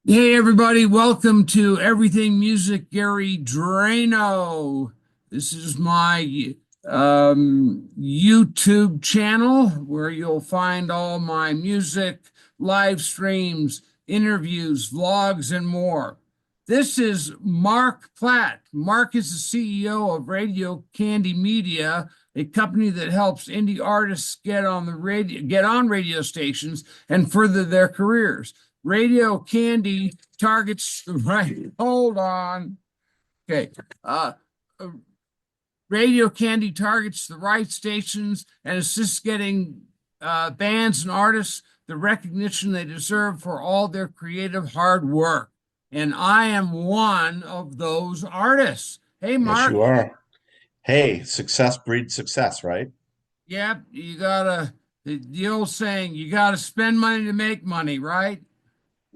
Hey everybody, welcome to Everything Music Gary Dranow. This is my YouTube channel where you'll find all my music, live streams, interviews, vlogs, and more. This is Marc Platt. Marc is the CEO of Radio Candy Media, a company that helps indie artists get on radio stations and further their careers. Radio Candy targets the right. Hold on. Okay. Uh, Radio Candy targets the right stations and assists getting bands and artists the recognition they deserve for all their creative hard work. And I am one of those artists. Hey, Yes, Marc. you are. Hey, success breeds success, right? Yep, you gotta, the old saying, you gotta spend money to make money, right?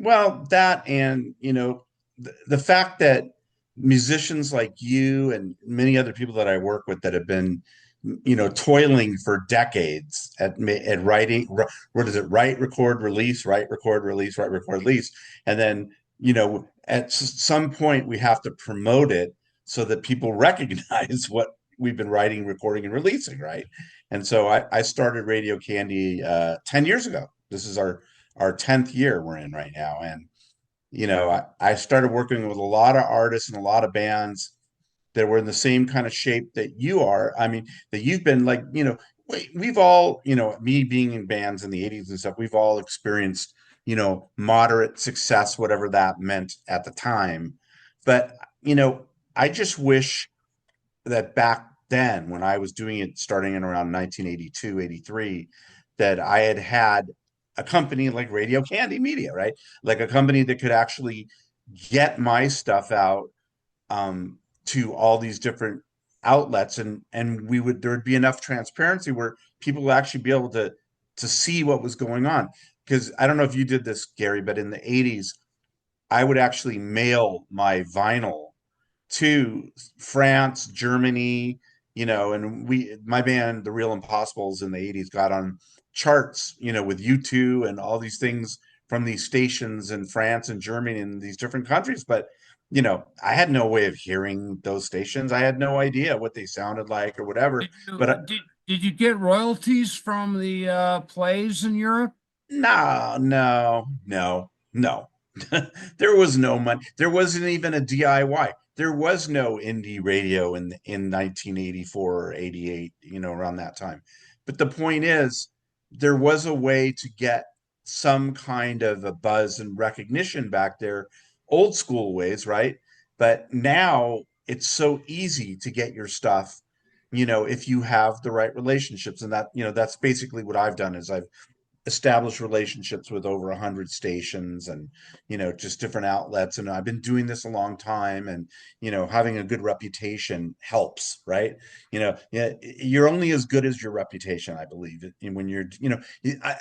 Well, that and, the fact that musicians like you and many other people that I work with that have been, toiling for decades at writing, what is it? Write, record, release, write, record, release, write, record, release. And then, at some point we have to promote it so that people recognize what we've been writing, recording, and releasing, right? And so I started Radio Candy 10 years ago. This is our 10th year we're in right now. And, I started working with a lot of artists and a lot of bands that were in the same kind of shape that you are. I mean, that you've been like, we've all, me being in bands in the 80s and stuff, we've all experienced, moderate success, whatever that meant at the time. But, I just wish that back then when I was doing it starting in around 1982, 83, that I had had a company like Radio Candy Media, right? Like a company that could actually get my stuff out to all these different outlets, and there would be enough transparency where people would actually be able to see what was going on. Because I don't know if you did this, Gary, but in the 80s, I would actually mail my vinyl to France, Germany, and my band, The Real Impossibles in the 80s got on charts, with U2 and all these things from these stations in France and Germany and these different countries. But, I had no way of hearing those stations. I had no idea what they sounded like or whatever. Did you But did you get royalties from the plays in Europe? no, no, no, no. There was no money. There wasn't even a DIY. There was no indie radio in 1984 or 88, around that time. But the point is, there was a way to get some kind of a buzz and recognition back there, old school ways, right? But now it's so easy to get your stuff, if you have the right relationships. And that's basically what I've done is I've established relationships with over 100 stations and just different outlets, and I've been doing this a long time, and having a good reputation helps, right? Yeah, you're only as good as your reputation, I believe. And when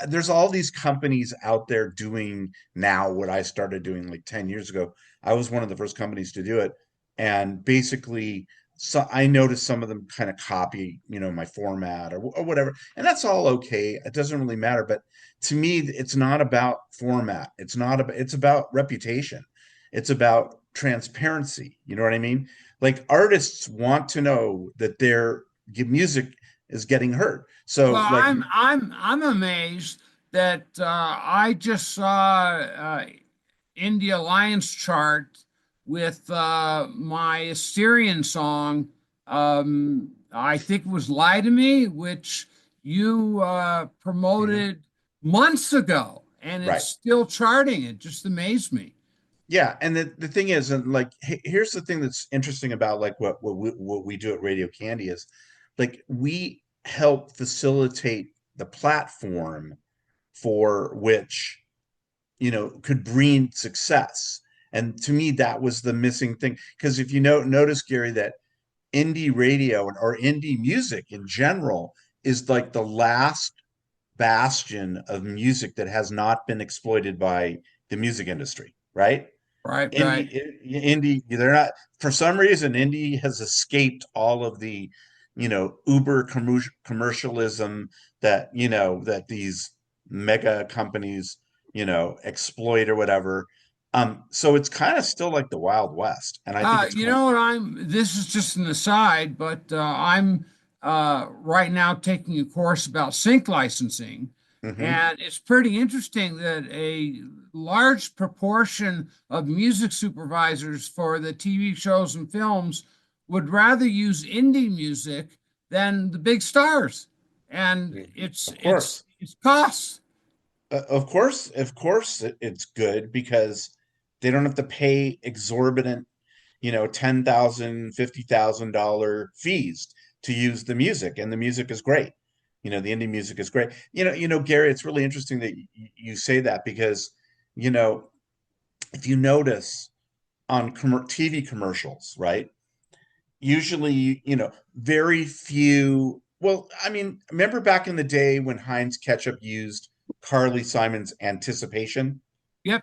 there's all these companies out there doing now what I started doing like 10 years ago. I was one of the first companies to do it, and basically, so I noticed some of them kind of copy, my format or whatever, and that's all okay. It doesn't really matter. But to me, it's not about format. It's about reputation. It's about transparency. You know what I mean? Like artists want to know that their music is getting heard. So Well, like, I'm amazed that I just saw India Alliance chart with my Assyrian song. I think it was "Lie to Me," which you mhm, promoted months ago, and it's right. still charting. It just amazed me. Yeah, and the thing is, and like, here's the thing that's interesting about like what we do at Radio Candy is, like, we help facilitate the platform for which could bring success. And to me, that was the missing thing. Because if you notice, Gary, that indie radio or indie music in general is like the last bastion of music that has not been exploited by the music industry, right? Right, right. Indie, they're not, for some reason, indie has escaped all of the, uber commercialism that these mega companies, exploit or whatever. So it's kind of still like the Wild West, and I think it's You going. know what, this is just an aside, but I'm right now taking a course about sync licensing, Hmm. and it's pretty interesting that a large proportion of music supervisors for the TV shows and films would rather use indie music than the big stars, and it's Of it's course. it's costs. Of course, it's good because they don't have to pay exorbitant, $10,000, $50,000 fees to use the music, and the music is great. The indie music is great. Gary, it's really interesting that you say that because, you know, if you notice on TV commercials, right? Usually, very few. Well, I mean, remember back in the day when Heinz Ketchup used Carly Simon's Anticipation, Yep.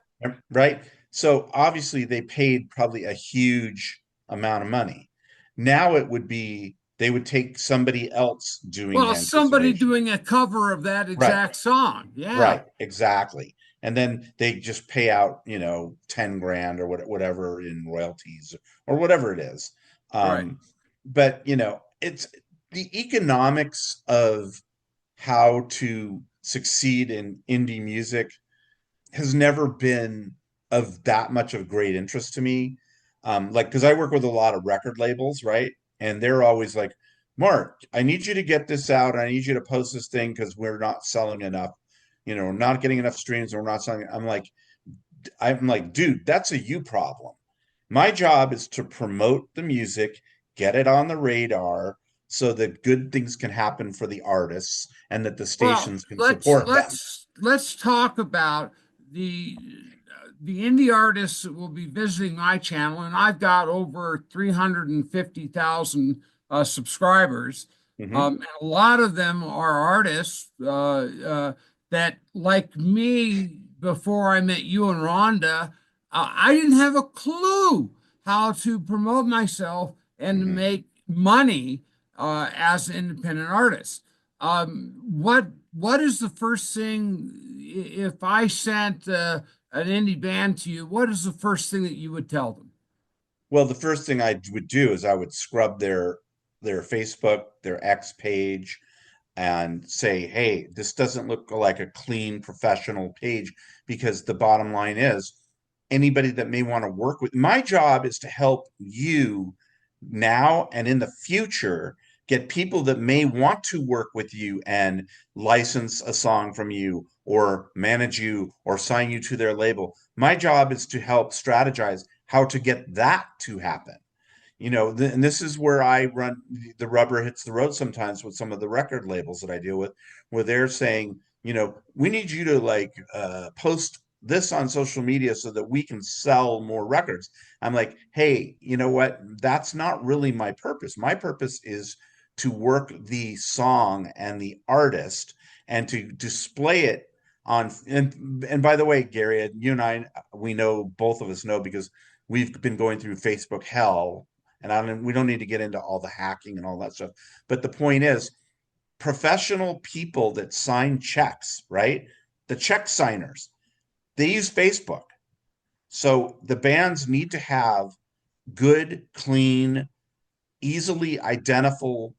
right? So obviously they paid probably a huge amount of money. Now it would be they would take somebody else doing Well, somebody Anticipation. doing a cover of that Right, exact song. Yeah. right, exactly. And then they just pay out, 10 grand or whatever in royalties or whatever it is. Right. But, it's the economics of how to succeed in indie music has never been of that much of great interest to me. Like, because I work with a lot of record labels, right? And they're always like, Mark, I need you to get this out. I need you to post this thing because we're not selling enough. We're not getting enough streams and we're not selling. I'm like, dude, that's a you problem. My job is to promote the music, get it on the radar so that good things can happen for the artists and that the Well, stations can let's support them. let's let's talk about the the indie artists that will be visiting my channel, and I've got over 350,000 subscribers. Hmm. And a lot of them are artists that, like me, before I met you and Rhonda, I didn't have a clue how to promote myself and to Hmm. make money as an independent artist. What is the first thing if I sent an indie band to you? What is the first thing that you would tell them? Well, the first thing I would do is I would scrub their Facebook, their X page, and say, hey, this doesn't look like a clean professional page because the bottom line is anybody that may want to work with my job is to help you now and in the future get people that may want to work with you and license a song from you or manage you or sign you to their label. My job is to help strategize how to get that to happen. And this is where I run the rubber hits the road sometimes with some of the record labels that I deal with, where they're saying, we need you to like post this on social media so that we can sell more records. I'm like, hey, you know what? That's not really my purpose. My purpose is to work the song and the artist and to display it on and by the way, Gary, you and I, we know, both of us know, because we've been going through Facebook hell, and we don't need to get into all the hacking and all that stuff. But the point is, professional people that sign checks, right? The check signers, they use Facebook. So the bands need to have good, clean, easily identifiable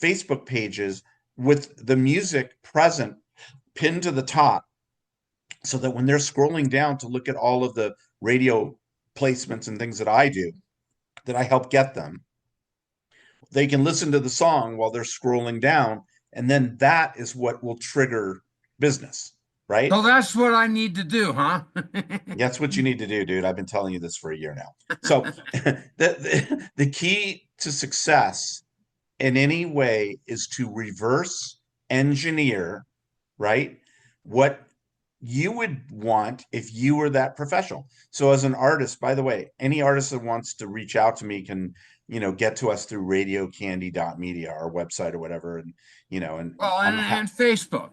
Facebook pages with the music present pinned to the top so that when they're scrolling down to look at all of the radio placements and things that I do, that I help get them, they can listen to the song while they're scrolling down, and then that is what will trigger business, So right? that's what I need to do, huh? That's what you need to do, dude. I've been telling you this for a year now. So the key to success in any way is to reverse engineer, right? What you would want if you were that professional. So as an artist, by the way, any artist that wants to reach out to me can, get to us through radiocandy.media, our website or whatever. And Well, and Facebook.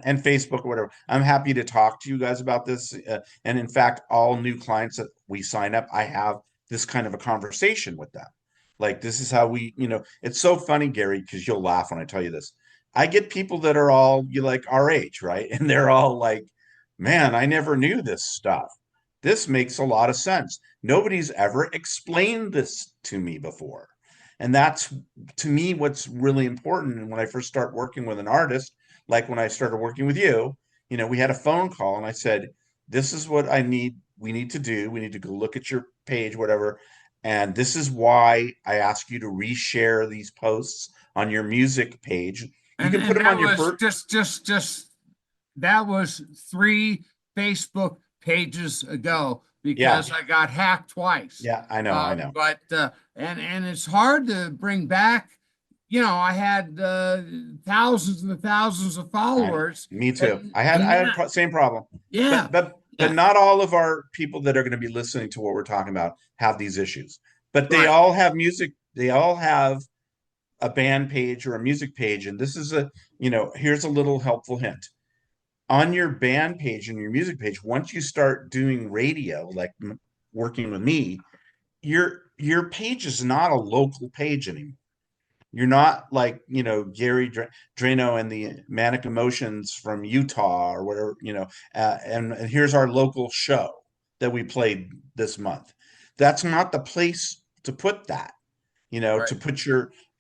and Facebook or whatever. I'm happy to talk to you guys about this. And in fact, all new clients that we sign up, I have this kind of a conversation with them. Like, this is how it's so funny, Gary, because you'll laugh when I tell you this. I get people that are all you like our age, right? And they're all like man, I never knew this stuff. This makes a lot of sense. Nobody's ever explained this to me before. And that's, to me, what's really important. And when I first start working with an artist, like when I started working with you, we had a phone call and I said, this is what we need to do. We need to go look at your page, whatever. And this is why I ask you to reshare these posts on your music page. You can put And them on that your was first. just that was 3 Facebook pages ago Yeah. because I got hacked twice. Yeah, I know, I know. But and it's hard to bring back. I had thousands and thousands of followers, Me too. and I and had now, same problem. yeah, But yeah, not all of our people that are going to be listening to what we're talking about have these issues. But they right. all have music, they all have a band page or a music page, and this is here's a little helpful hint. On your band page and your music page, once you start doing radio, like working with me, your page is not a local page anymore. You're not like, Gary Dranow and the Manic Emotions from Utah or whatever, and here's our local show that we played this month. That's not the place to put that, Right. to put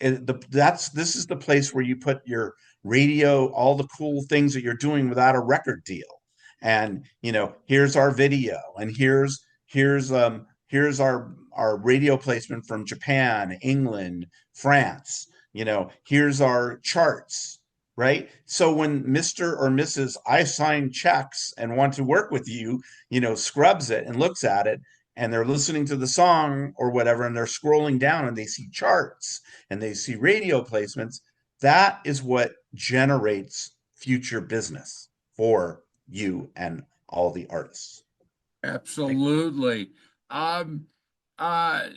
this is the place where you put your radio, all the cool things that you're doing without a record deal. And, here's our video, and here's our radio placement from Japan, England, France. Here's our charts, right? So when Mr. or Mrs. I sign checks and want to work with you, scrubs it and looks at it, and they're listening to the song or whatever, and they're scrolling down and they see charts and they see radio placements, that is what generates future business for you and all the artists. Absolutely. Um, uh,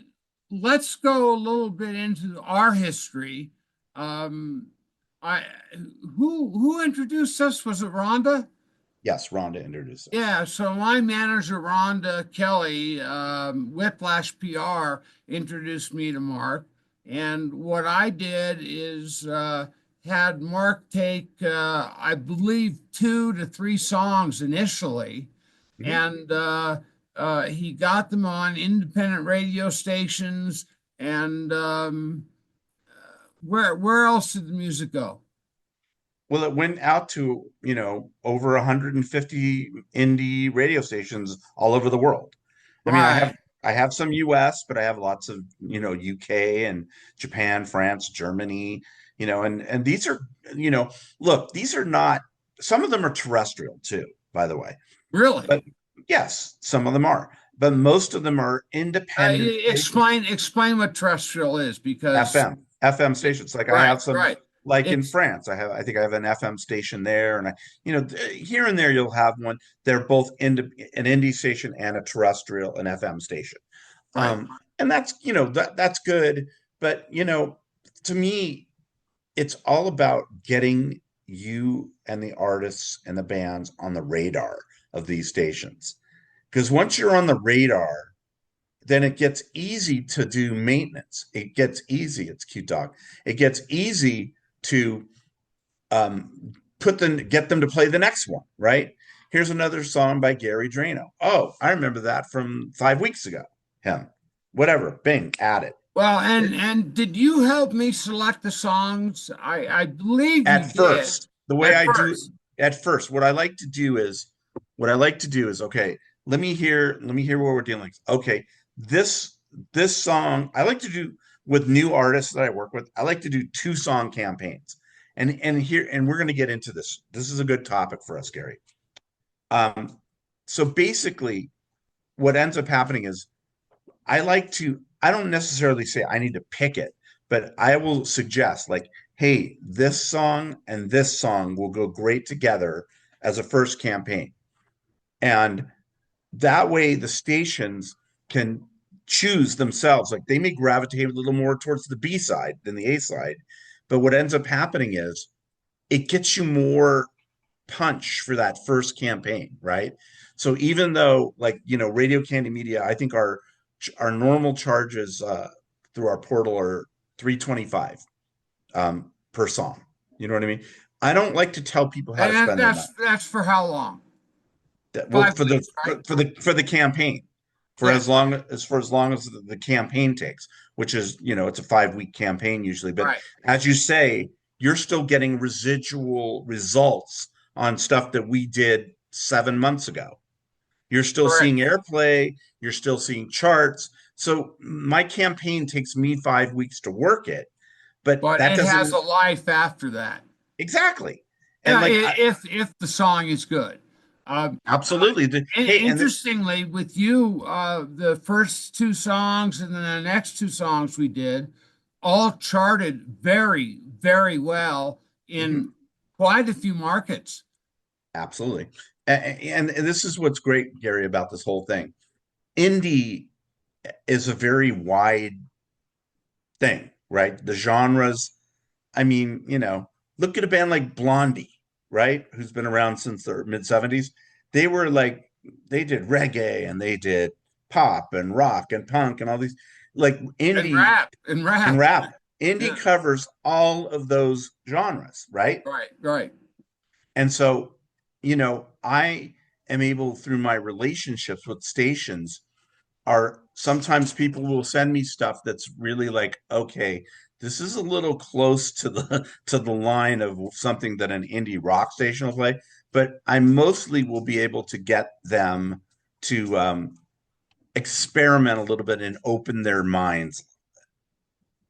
let's go a little bit into our history. Um, I who introduced us? Was it Rhonda? Yes, Rhonda introduced us. Yeah, so my manager, Rhonda Kelly, Whiplash PR, introduced me to Mark. And what I did is had Mark take, I believe, 2 to 3 songs initially, Mhm. and he got them on independent radio stations. And where else did the music go? Well, it went out to, over 150 indie radio stations all over the world. I mean, Right, I have some US, but I have lots of, UK and Japan, France, Germany, and these are, look, these are not, some of them are terrestrial too, by the way. really. But yes, some of them are, but most of them are independent stations. Explain what terrestrial is because FM stations. Like I right, have some, right. like in It's France, I think I have an FM station there, and here and there you'll have one. They're both an indie station and a terrestrial, an FM station. right. And that's, that's good, but to me, it's all about getting you and the artists and the bands on the radar of these stations. Because once you're on the radar, then it gets easy to do maintenance. It gets easy. It's cute dog. It gets easy to get them to play the next one, right? Here's another song by Gary Dranow. Oh, I remember that from 5 weeks ago. Him, whatever. Bing, add it. Well, and did you help me select the songs? I believe you At did first, the way at I do first. at first, what I like to do is, okay, let me hear what we're dealing with. Okay, this song I like to do with new artists that I work with. I like to do 2 song campaigns. And we're going to get into this. This is a good topic for us, Gary. Um, so basically what ends up happening is I don't necessarily say I need to pick it, but I will suggest, like, hey, this song will go great together as a first campaign. And that way the stations can choose themselves. Like they may gravitate a little more towards the B side than the A side. But what ends up happening is it gets you more punch for that first campaign, right? So even though, like, Radio Candy Media, I think our normal charges through our portal are 325 per song. You know what I mean? I don't like to tell people how And to spend their money. that's for how long? Well, 5 weeks, right? for the campaign, Yeah, for as long as the campaign takes, which is, it's a 5 week campaign usually. But right. as you say, you're still getting residual results on stuff that we did 7 months ago. You're still Correct. seeing airplay, you're still seeing charts. So my campaign takes me 5 weeks to work it, but But that it has doesn't a life after that. exactly. And Yeah, like if the song is good. Um, absolutely. Hey, Interestingly, with you, the first two songs and then the next two songs we did all charted very, very well in mhm, quite a few markets. absolutely. And this is what's great, Gary, about this whole thing. Indie is a very wide thing, right? The genres. I mean, look at a band like Blondie, right? Who's been around since the mid 70s. They were like, they did reggae and they did pop and rock and punk and all these, like And indie rap, and and rap. rap. Indie Yeah, covers all of those genres, right? right, right. And so, I am able through my relationships with stations are sometimes people will send me stuff that's really like, okay, this is a little close to the line of something that an indie rock station will play, but I mostly will be able to get them to experiment a little bit and open their minds.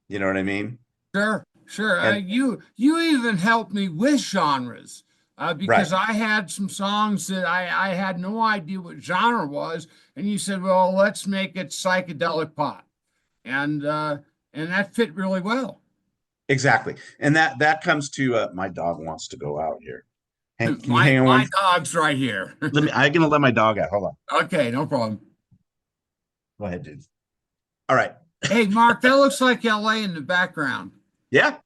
You know what I mean? Sure, sure. And You even helped me with genres right, because I had some songs that I had no idea what genre was, and you said, "Well, let's make it psychedelic pop," and uh, and that fit really well. exactly. And that comes to my dog wants to go out here. Hey, can you My hang on my dog's right here. I'm gonna let my dog out. Hold on. Okay, no problem. Go ahead, dude. All right. Hey, Mark, that looks like LA in the background. Yeah.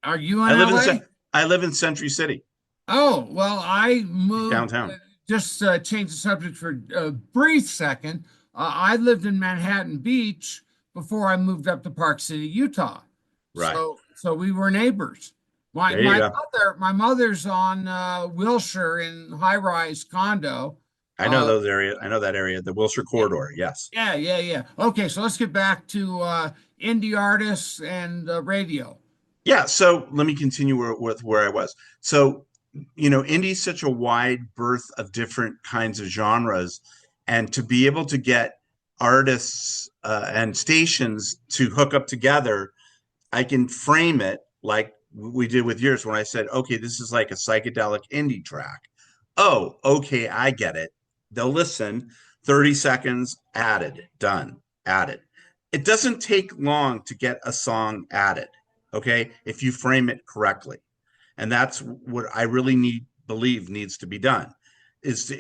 Are you in I live in LA? I live in Century City, Oh, well, I moved, downtown. just change the subject for a brief second. I lived in Manhattan Beach before I moved up to Park City, Utah. Right. So we were neighbors. There you go. My mother's on Wilshire in high-rise condo. I know Uh, those areas. I know that area, the Wilshire yeah, corridor. Yes. yeah. Okay, so let's get back to indie artists and radio. Yeah. So let me continue with where I was. So, indie's such a wide berth of different kinds of genres, and to be able to get artists and stations to hook up together, I can frame it like we did with yours when I said, okay, this is like a psychedelic indie track. Oh, okay, I get it. They'll listen, 30 seconds, added, done, added. It doesn't take long to get a song added, okay, if you frame it correctly. And that's what I really believe needs to be done.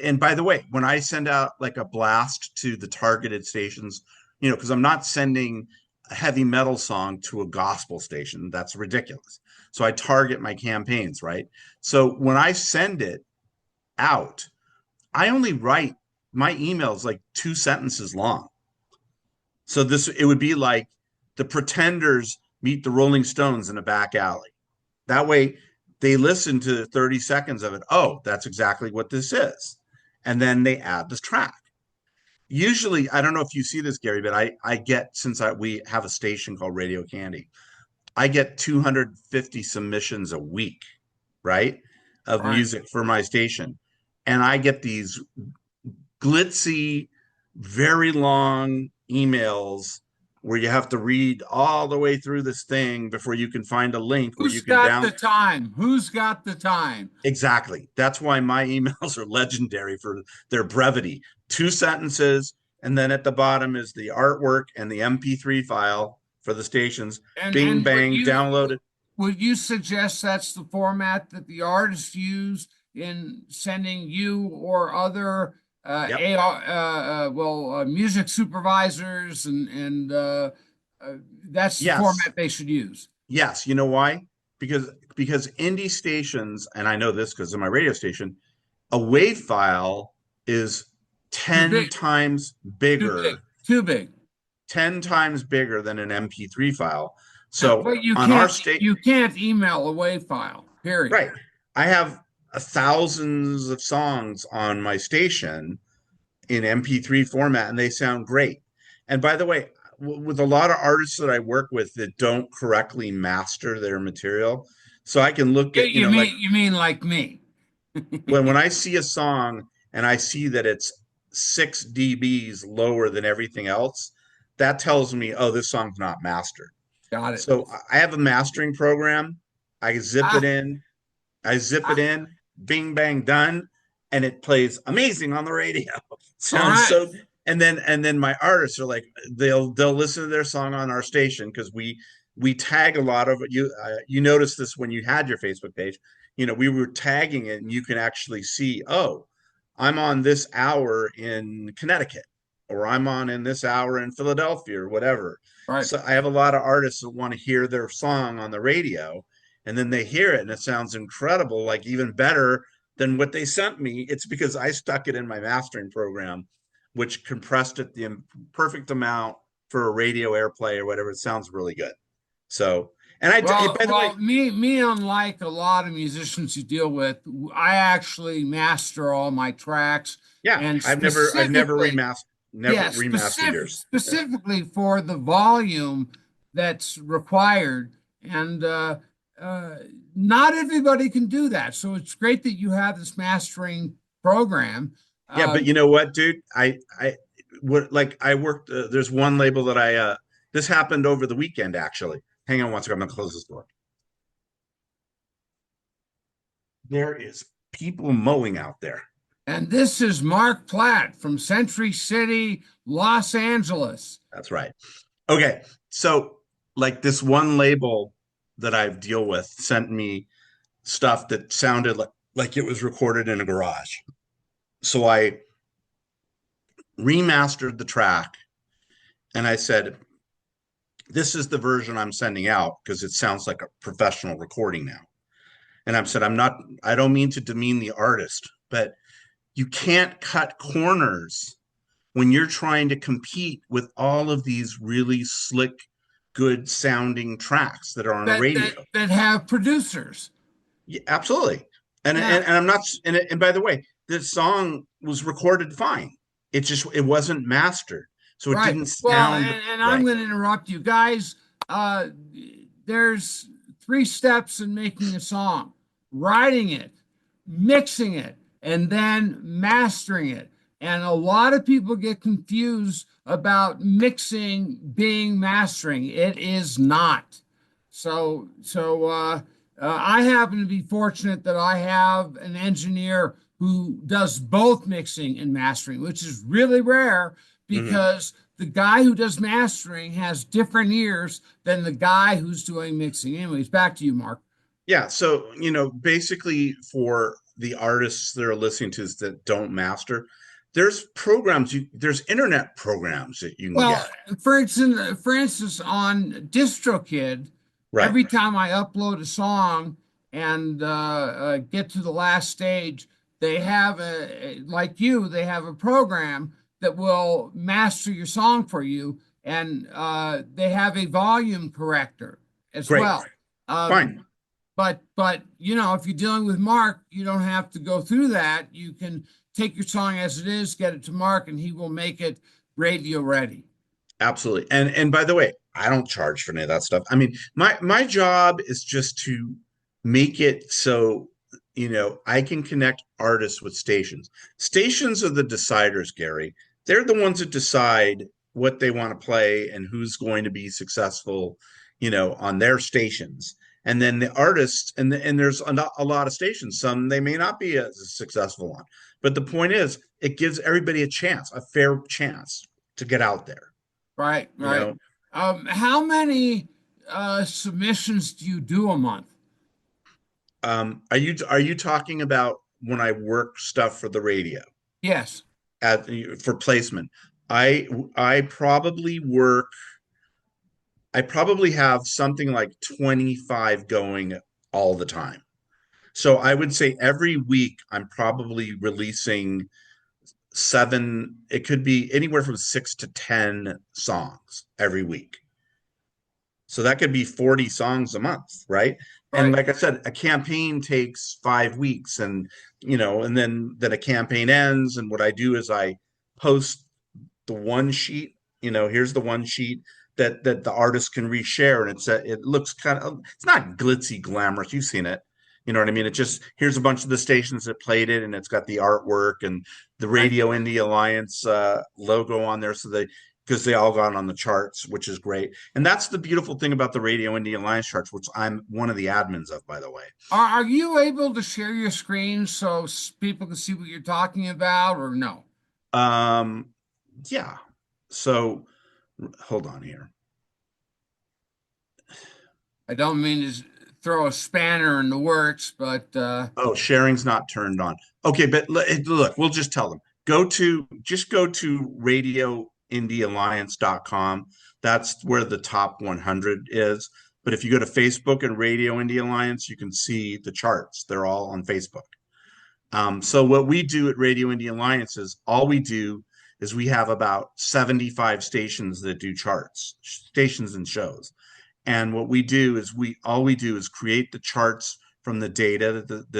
And by the way, when I send out like a blast to the targeted stations, because I'm not sending a heavy metal song to a gospel station, that's ridiculous. So I target my campaigns, right? So when I send it out, I only write my emails like 2 sentences long. So it would be like the Pretenders meet the Rolling Stones in a back alley. That way they listen to 30 seconds of it. Oh, that's exactly what this is. And then they add this track. Usually, I don't know if you see this, Gary, but I get, since we have a station called Radio Candy, I get 250 submissions a week, right? Of Right. music for my station. And I get these glitzy, very long emails where you have to read all the way through this thing before you can find a link where you Who's can got the down. time? Who's got the time? Exactly. That's why my emails are legendary for their brevity. 2 sentences, and then at the bottom is the artwork and the MP3 file for the stations. Bing, And bang, download it. would you suggest that's the format that the artists use in sending you or other Yep. music supervisors and uh, that's the Yes. format they should use? Yes. You know why? Because indie stations, and I know this because of my radio station, a WAV file is Too 10 big, times too big, bigger, too big. 10 times bigger than an MP3 file. No, So but on our state, you can't email a WAV file, period. right. I have thousands of songs on my station in MP3 format, and they sound great. And by the way, with a lot of artists that I work with that don't correctly master their material, so I can look You, at, you like mean you mean like me? when I see a song and I see that it's 6 dBs lower than everything else, that tells me, oh, this song's not mastered. Got it. So I have a mastering program. I zip it Ah, in, I zip it ah, in, bing bang done, and it plays amazing on the radio. all Sounds right. so. And then my artists are like, they'll listen to their song on our station because we tag a lot of you. You noticed this when you had your Facebook page. We were tagging it, and you can actually see, oh, I'm on this hour in Connecticut, or I'm on in this hour in Philadelphia, or whatever. Right. So I have a lot of artists that want to hear their song on the radio, and then they hear it and it sounds incredible, like even better than what they sent me. It's because I stuck it in my mastering program, which compressed it the perfect amount for a radio airplay or whatever. It sounds really good. So, and Well, by the way, well, me, unlike a lot of musicians you deal with, I actually master all my tracks, yeah, and I've specifically, never yes, remastered yours. specifically for the volume that's required, and uh, not everybody can do that. So it's great that you have this mastering program. Yeah, but Um, you know what, dude? I worked. There's one label that this happened over the weekend, actually. Hang on one second. I'm gonna close this door. There is people mowing out there. and this is Marc Platt from Century City, Los Angeles. That's right. Okay, so like this one label that I deal with sent me stuff that sounded like it was recorded in a garage. So I remastered the track, and I said, "This is the version I'm sending out because it sounds like a professional recording now." And I've said, I don't mean to demean the artist, but you can't cut corners when you're trying to compete with all of these really slick, good sounding tracks that are on a radio. That have producers. Yeah, absolutely. And, Yeah, and I'm not, and by the way, this song was recorded fine. It wasn't mastered. So it right. didn't Well, sound and I'm right. going to interrupt you guys. Uh, there's three steps in making a song: writing it, mixing it, and then mastering it. And a lot of people get confused about mixing being mastering. It is not. I happen to be fortunate that I have an engineer who does both mixing and mastering, which is really rare Mhm. because the guy who does mastering has different ears than the guy who's doing mixing. Anyways, back to you, Mark. Yeah. So, basically for the artists that are listening to this that don't master, there's internet programs that you can Well, get. for instance, on DistroKid, Right. every time I upload a song and get to the last stage, they have like you, they have a program that will master your song for you, and they have a volume corrector as Great. well. Fine. But if you're dealing with Mark, you don't have to go through that. You can take your song as it is, get it to Mark, and he will make it radio ready. Absolutely. And by the way, I don't charge for any of that stuff. I mean, my job is just to make it so, I can connect artists with stations. Stations are the deciders, Gary. They're the ones that decide what they want to play and who's going to be successful, on their stations. And then the artists, and there's a lot of stations. Some they may not be as successful on. But the point is, it gives everybody a chance, a fair chance to get out there. Right, You right. know, How many submissions do you do a month? are you talking about when I work stuff for the radio Yes. at for placement? I I probably work. I probably have something like 25 going all the time. So I would say every week I'm probably releasing seven. It could be anywhere from 6 to 10 songs every week. So that could be 40 songs a month, right? And Right. like I said, a campaign takes 5 weeks, and and then a campaign ends. And what I do is I post the one sheet. Here's the one sheet that the artist can reshare, and it looks it's not glitzy glamorous. You've seen it. You know what I mean? It just, here's a bunch of the stations that played it, and it's got the artwork and the Right. Radio Indie Alliance logo on there, because they all got on the charts, which is great. And that's the beautiful thing about the Radio Indie Alliance charts, which I'm one of the admins of, by the way. Are you able to share your screen so people can see what you're talking about, or no? Um, yeah. So hold on here. I don't mean to throw a spanner in the works, but Oh, sharing's not turned on. Okay, but look, we'll just tell them. Go to radioindiealliance.com. That's where the top 100 is. But if you go to Facebook and Radio Indie Alliance, you can see the charts. They're all on Facebook. So what we do at Radio Indie Alliance is we have about 75 stations that do charts, stations and shows. And what we do is create the charts from the data that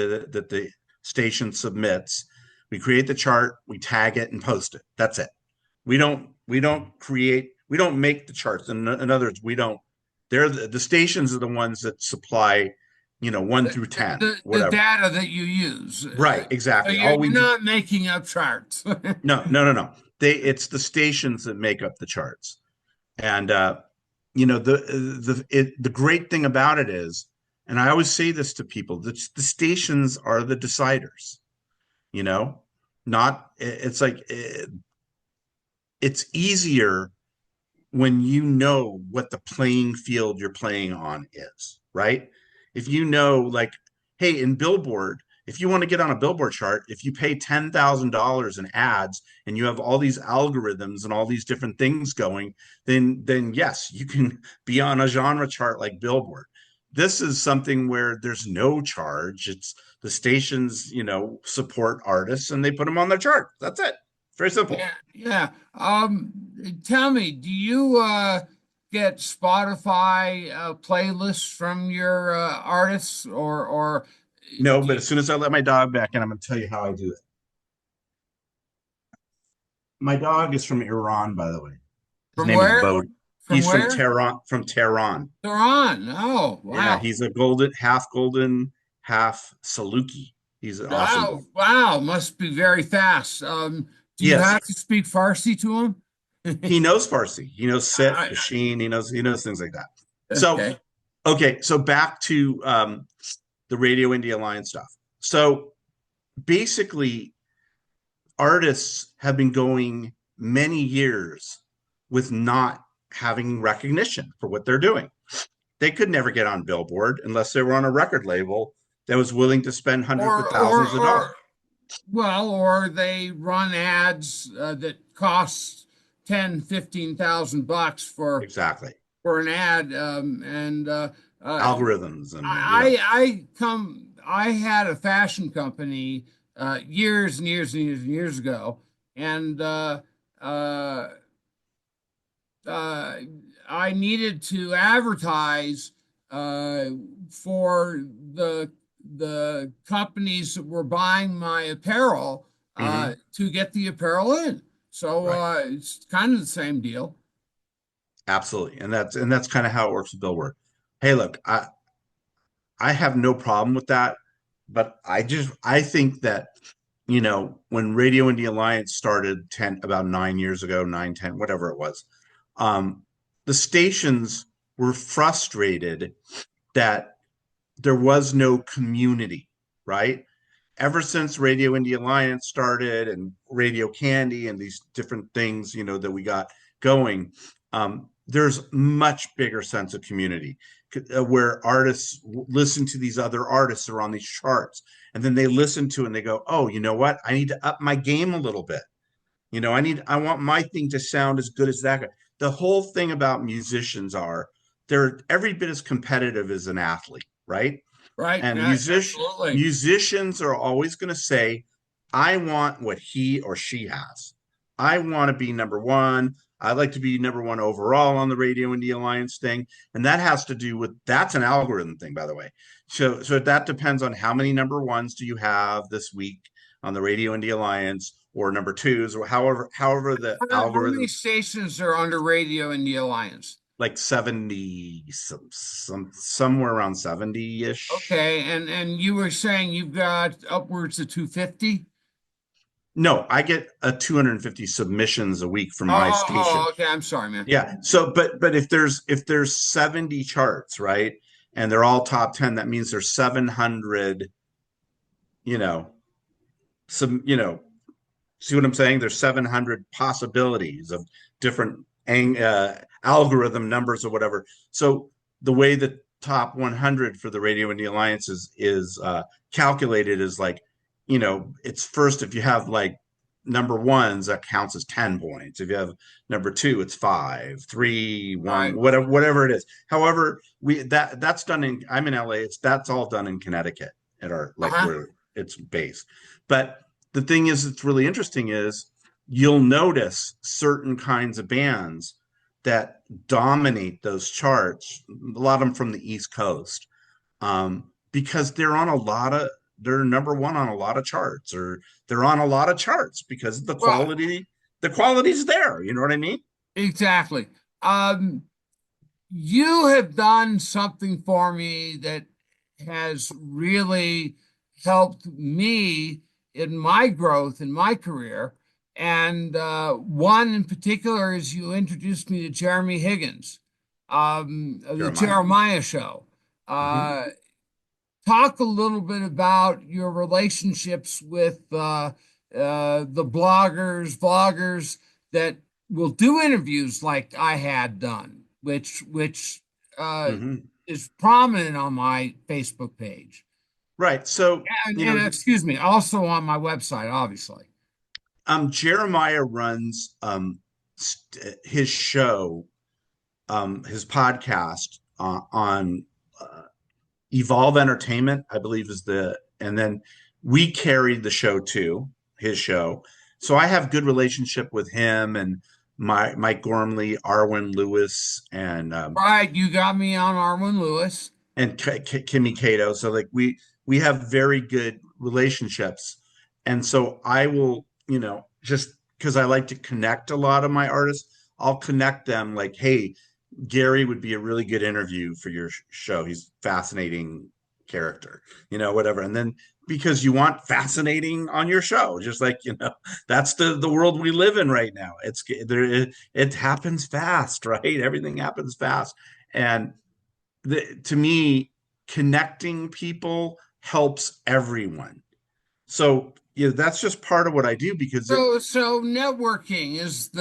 the station submits. We create the chart, we tag it, and post it. That's it. We don't make the charts. In other words, we don't. The stations are the ones that supply, one the, through ten, the whatever. data that you use. Right, So exactly. you're All we do, not making up charts. no, no, no, no. It's the stations that make up the charts. And the great thing about it is, and I always say this to people, that the stations are the deciders. You know, not it's like it's easier when you know what the playing field you're playing on is, right? If you know, like, hey, in Billboard, if you want to get on a Billboard chart, if you pay $10,000 in ads and you have all these algorithms and all these different things going, then yes, you can be on a genre chart like Billboard. This is something where there's no charge. It's the stations, support artists and they put them on their chart. That's it. Very simple. Yeah, yeah. Tell me, do you get Spotify playlists from your artists, or No, do but you, as soon as I let my dog back in, I'm going to tell you how I do it. My dog is from Iran, by the way. His from name is where? Bodhi. From He's from where? Tehran. From Tehran. They're on. Oh, Yeah, wow. he's a golden, half Saluki. He's an awesome dog. Oh, wow. Must be very fast. Do you Yes, have to speak Farsi to him? he knows Farsi. He knows sit, I, Bashin. He knows things like that. So, okay. okay, so back to the Radio Indie Alliance stuff. So basically, artists have been going many years with not having recognition for what they're doing. They could never get on Billboard unless they were on a record label that was willing to spend hundreds of thousands of dollars. Or they run ads that cost 10, 15,000 bucks Exactly. for an ad. And Algorithms and I had a fashion company years and years and years and years ago, and uh, uh, I needed to advertise for the companies that were buying my apparel to get the apparel in. So right. it's kind of the same deal. Absolutely. And that's kind of how it works with Billboard. Hey, look, I have no problem with that, but I think that when Radio Indie Alliance started about 9 years ago, 9, 10, whatever it was, the stations were frustrated that there was no community, right? Ever since Radio Indie Alliance started and Radio Candy and these different things, that we got going, there's much bigger sense of community where artists listen to these other artists that are on these charts, and then they listen to it and they go, oh, you know what? I need to up my game a little bit. I want my thing to sound as good as that guy. The whole thing about musicians they're every bit as competitive as an athlete, right? Right. And Absolutely. musicians are always going to say, I want what he or she has. I want to be number one. I'd like to be number one overall on the Radio Indie Alliance thing. And that has to do with, that's an algorithm thing, by the way. So that depends on how many number ones do you have this week on the Radio Indie Alliance, or number twos, or however the How many algorithm, stations are under radio in the Alliance? like 70, somewhere around 70-ish. Okay, and you were saying you've got upwards of 250? No, I get a 250 submissions a week from Oh, my oh, station. oh, okay. I'm sorry, man. Yeah. So, but if there's 70 charts, right, and they're all top 10, that means there's 700, you know, some, see what I'm saying? There's 700 possibilities of different algorithm numbers or whatever. So the way the top 100 for the Radio Indie Alliance is calculated is like, it's first, if you have like number ones, that counts as 10 points. If you have number two, it's 5, 3, All 1, right. whatever it is. However, that's done I'm in LA. That's all done in Connecticut at our, like, Uh-huh. where it's based. But the thing is, that's really interesting is you'll notice certain kinds of bands that dominate those charts, a lot of them from the East Coast, because they're number one on a lot of charts, or they're on a lot of charts because Well, the quality's there. You know what I mean? exactly. Um, you have done something for me that has really helped me in my growth in my career. And one in particular is you introduced me to Jeremy Higgins, of the Jeremiah. Jeremiah Show. Mm-hmm. Uh, Talk a little bit about your relationships with the vloggers that will do interviews like I had done, which uh, Mm-hmm. is prominent on my Facebook page, Right. So, and excuse me, also on my website, obviously. Jeremiah runs his show, his podcast on Evolve Entertainment, I believe is and then we carried the show too, his show. So I have good relationship with him and Mike Gormley, Arwen Lewis, Right, you got me on Arwen Lewis. and Kimmy Cato. So like we have very good relationships, and so I will, just because I like to connect a lot of my artists, I'll connect them like, hey, Gary would be a really good interview for your show. He's fascinating character, whatever. And then because you want fascinating on your show, just like, that's the world we live in right now. It's there, it happens fast, right? Everything happens fast. And to me, connecting people helps everyone. So, that's just part of what I do because it So networking is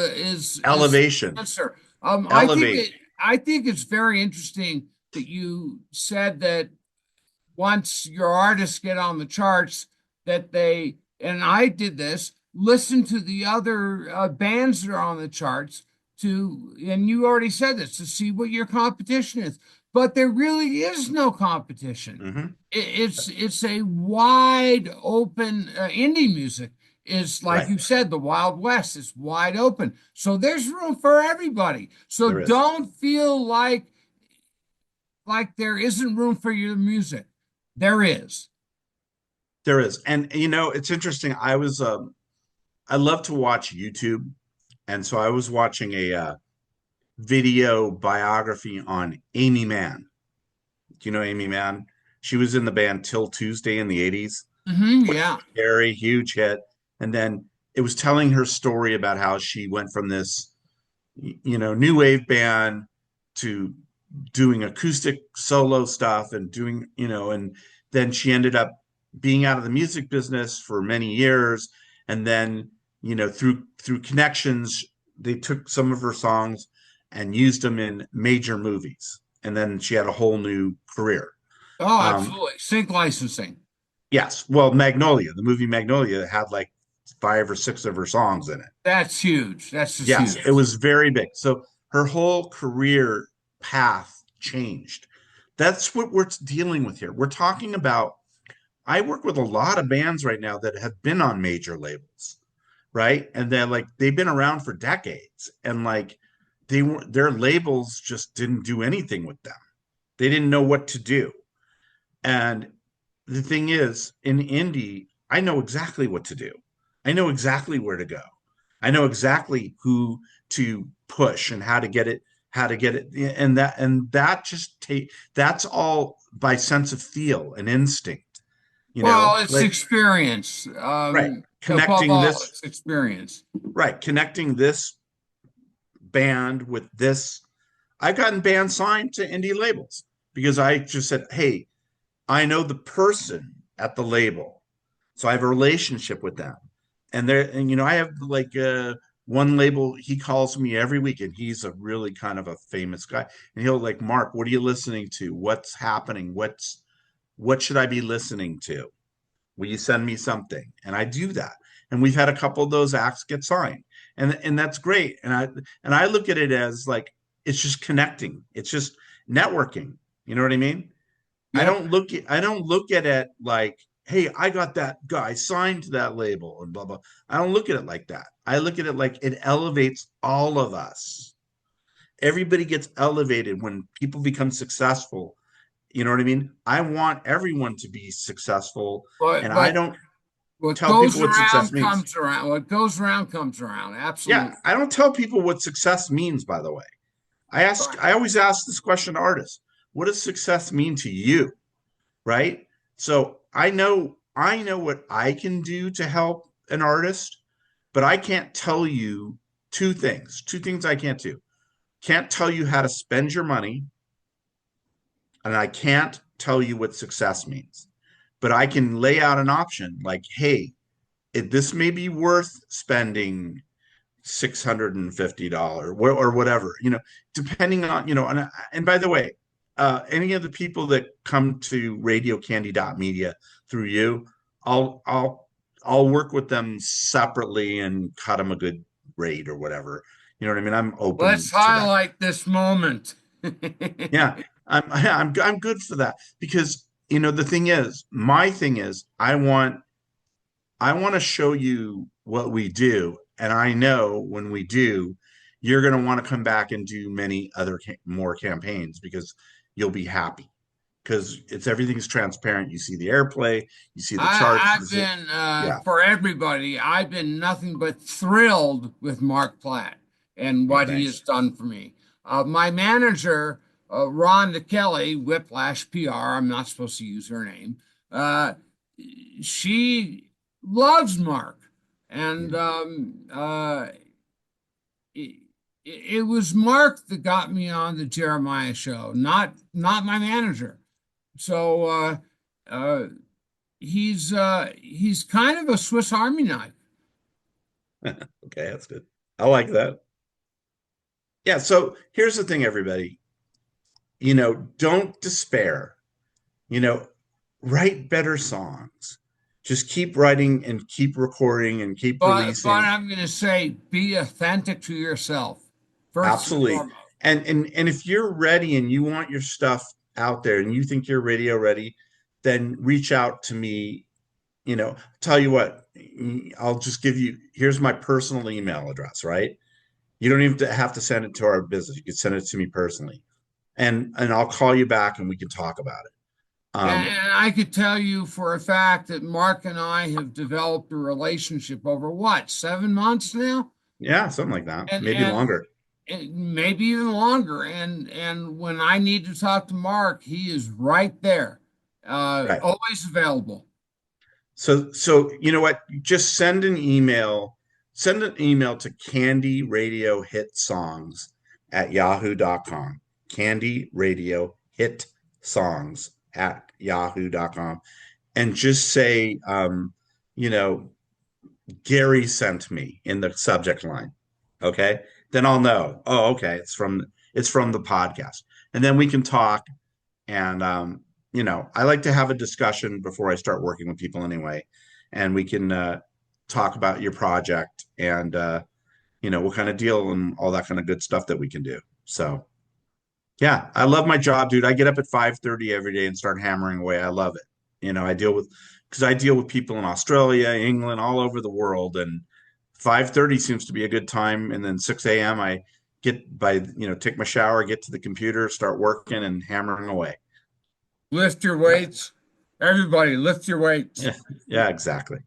elevation, the answer. elevate. I think it's very interesting that you said that once your artists get on the charts, that they, and I did this, listen to the other bands that are on the charts and you already said this, to see what your competition is. But there really is no competition. Mm-hmm. It's a wide open indie music is like Right. you said, the Wild West is wide open. So there's room for everybody. So There is. don't feel like there isn't room for your music. There is. There is. And it's interesting. I love to watch YouTube. And so I was watching a video biography on Amy Mann. Do you know Amy Mann? She was in the band Till Tuesday in the 80s. Yeah. Very huge hit. And then it was telling her story about how she went from this, new wave band to doing acoustic solo stuff and doing, and then she ended up being out of the music business for many years. And then, through connections, they took some of her songs and used them in major movies. And then she had a whole new career. Oh, Um, absolutely. Sync licensing. yes. Well, Magnolia, the movie Magnolia had like 5 or 6 of her songs in it. That's huge. That's just Yes, huge. it was very big. So her whole career path changed. That's what we're dealing with here. We're talking about, I work with a lot of bands right now that have been on major labels, right? And they're like they've been around for decades, and like they were their labels just didn't do anything with them. They didn't know what to do. And the thing is, in indie, I know exactly what to do. I know exactly where to go. I know exactly who to push and how to get it, and that just take that's all by sense of feel and instinct, Well, it's like experience. right, Above connecting all, this it's experience. right, connecting this band with this. I've gotten bands signed to indie labels because I just said, hey, I know the person at the label, so I have a relationship with them. And I have like one label. He calls me every week, and he's a really kind of a famous guy. And he'll like, Mark, what are you listening to? What's happening? What should I be listening to? Will you send me something? And I do that. And we've had a couple of those acts get signed, and that's great. And I look at it as like it's just connecting. It's just networking. You know what I mean? Yep. I don't look at it like, hey, I got that guy signed to that label and blah blah. I don't look at it like that. I look at it like it elevates all of us. Everybody gets elevated when people become successful. You know what I mean? I want everyone to be successful, But and I don't what tell people goes what success around means. comes around. What goes around comes around. Yeah, Absolutely. I don't tell people what success means, by the way. Right. I always ask this question to artists. What does success mean to you? Right? So I know what I can do to help an artist, but I can't tell you two things. Two things I can't do. Can't tell you how to spend your money, and I can't tell you what success means. But I can lay out an option like, hey, this may be worth spending $650 or whatever, depending on, and by the way, any of the people that come to radiocandy.media through you, I'll, I'll, I'll work with them separately and cut them a good rate or whatever. You know what I mean? I'm Let's open to that. highlight this moment. Yeah. I'm good for that because, the thing is, my thing is, I want to show you what we do. And I know when we do, you're going to want to come back and do many other more campaigns because you'll be happy because it's everything's transparent. You see the airplay, you see the charts. I've been, Yeah. for everybody, I've been nothing but thrilled with Mark Platt and Oh, what he has thanks. done for me. My manager, Rhonda Kelly, Whiplash PR, I'm not supposed to use her name. Uh, she loves Mark. Yeah. And it, it was Mark that got me on the Jeremiah show, not my manager. So uh, he's kind of a Swiss Army knife. Okay, that's good. I like that. Yeah. So here's the thing, everybody. Don't despair. You know, Write better songs. Just keep writing and keep recording and keep But releasing. I'm going to say be authentic to yourself first and Absolutely. foremost. And if you're ready and you want your stuff out there and you think you're radio ready, then reach out to me. Tell you what, I'll just give you, here's my personal email address, right? You don't even have to send it to our business. You can send it to me personally. And I'll call you back and we can talk about it. And I could tell you for a fact that Mark and I have developed a relationship over what, 7 months now? Yeah, something like that. And Maybe and longer. maybe even longer. And when I need to talk to Mark, he is right there, Right. always available. So you know what? Just send an email. Send an email to Candy Radio Hit Songs at yahoo.com. Candy Radio Hit Songs at yahoo.com. And just say, you know, Gary sent me in the subject line. Okay. Then I'll know. Oh, okay. It's from the podcast. And then we can talk and I like to have a discussion before I start working with people anyway. And we can talk about your project and what kind of deal and all that kind of good stuff that we can do. So yeah, I love my job, dude. I get up at 5:30 every day and start hammering away. I love it. I deal with because I deal with people in Australia, England, all over the world, and 5:30 seems to be a good time, and then 6 a.m. I get by, take my shower, get to the computer, start working and hammering away. Lift your Yeah, weights. Everybody, lift your weights. yeah, yeah, exactly.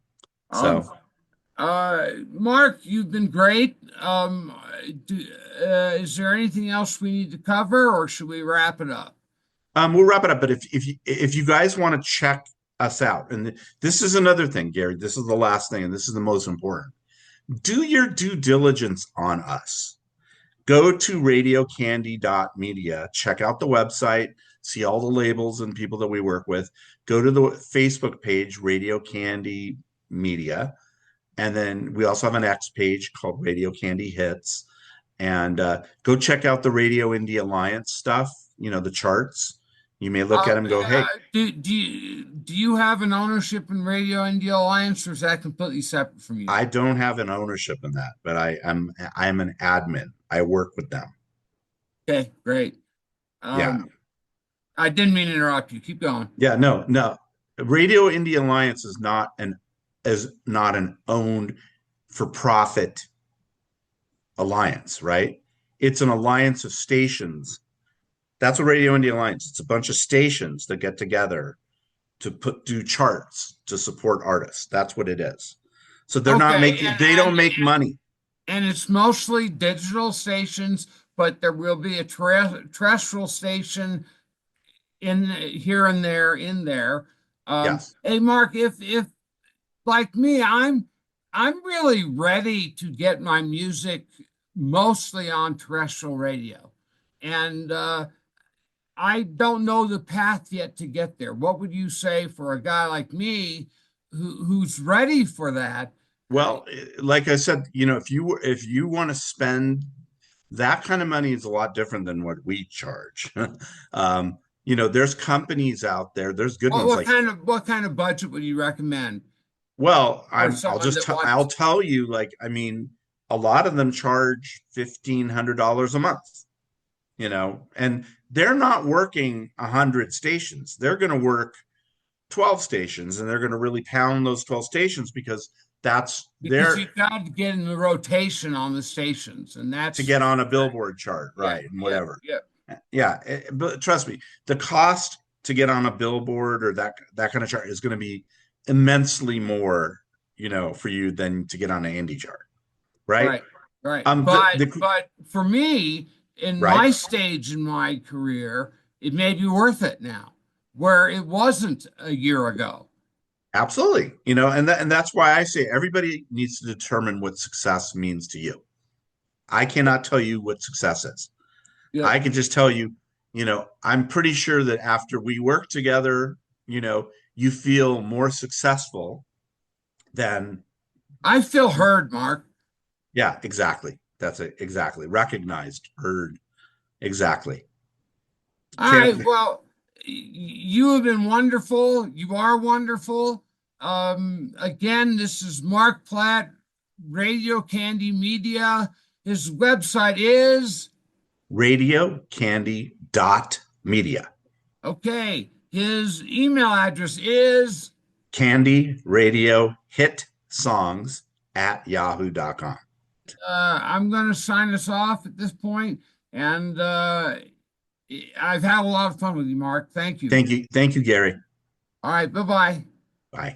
Um, So, Mark, you've been great. Do, is there anything else we need to cover, or should we wrap it up? we'll wrap it up. But if you guys want to check us out, and this is another thing, Gary, this is the last thing, and this is the most important. Do your due diligence on us. Go to radiocandy.media, check out the website, see all the labels and people that we work with. Go to the Facebook page, Radio Candy Media. And then we also have an X page called Radio Candy Hits. And go check out the Radio Indie Alliance stuff, the charts. You may look at them and go, hey, Do you have an ownership in Radio India Alliance, or is that completely separate from you? I don't have an ownership in that, but I'm an admin. I work with them. Okay, great. Yeah. I didn't mean to interrupt you. Keep going. Yeah, no, no. Radio Indie Alliance is not an owned for profit alliance, right? It's an alliance of stations. That's what Radio Indie Alliance. It's a bunch of stations that get together to do charts to support artists. That's what it is. So Okay, they don't make money. and it's mostly digital stations, but there will be a terrestrial station in here and there in there. Yes. Hey, Mark, if like me, I'm really ready to get my music mostly on terrestrial radio, and I don't know the path yet to get there. What would you say for a guy like me who's ready for that? Well, like I said, if you want to spend that kind of money is a lot different than what we charge. There's companies out there, there's good What ones what like, kind of what kind of budget would you recommend well, for I'll someone just that I'll wants? tell you, like, I mean, a lot of them charge $1,500 a month, and they're not working 100 stations. They're going to work 12 stations, and they're going to really pound those 12 stations because that's Because their you've got to get in the rotation on the stations, and to that's get on a Billboard chart, yeah, right? And yeah, whatever. yeah. Yeah, but trust me, the cost to get on a Billboard or that kind of chart is going to be immensely more, for you than to get on an indie chart, right? Right, right. The But for me, in right, my stage in my career, it may be worth it now, where it wasn't a year ago. absolutely, and that's why I say everybody needs to determine what success means to you. I cannot tell you what success is. Yeah. I can just tell you, I'm pretty sure that after we work together, you feel more successful than, I feel heard, Mark. yeah, exactly. That's it. Exactly. Recognized, heard. Exactly. All Can't, right. Well, you have been wonderful. You are wonderful. Again, this is Marc Platt, Radio Candy Media. His website is radiocandy.media. okay. His email address is Candy Radio Hit Songs at yahoo.com. I'm going to sign us off at this point, and I've had a lot of fun with you, Mark. Thank you. Thank you. Thank you, Gary. All right. Bye bye. Bye.